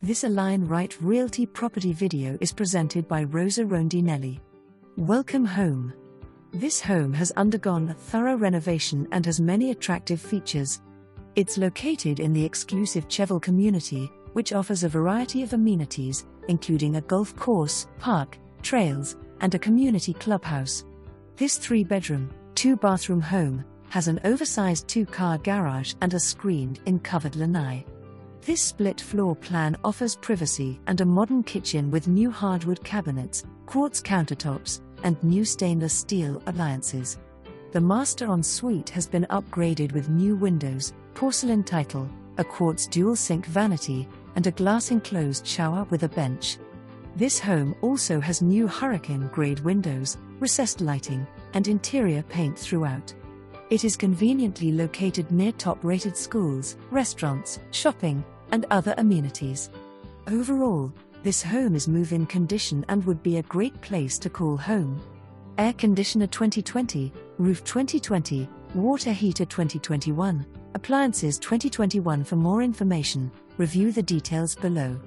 This Align Right Realty property video is presented by Rosa Rondinelli. Welcome home. This home has undergone a thorough renovation and has many attractive features. It's located in the exclusive CHEVAL community, which offers a variety of amenities, including a golf course, park, trails, and a community clubhouse. This 3-bedroom, 2-bathroom home has an oversized 2-car garage and a screened-in covered lanai. This split floor plan offers privacy and a modern kitchen with new hardwood cabinets, quartz countertops, and new stainless steel appliances. The master ensuite has been upgraded with new windows, porcelain tile, a quartz dual sink vanity, and a glass enclosed shower with a bench. This home also has new hurricane-grade windows, recessed lighting, and interior paint throughout. It is conveniently located near top-rated schools, restaurants, shopping, and other amenities. Overall, this home is move-in condition and would be a great place to call home. Air conditioner 2020, roof 2020, water heater 2021, appliances 2021. For more information, review the details below.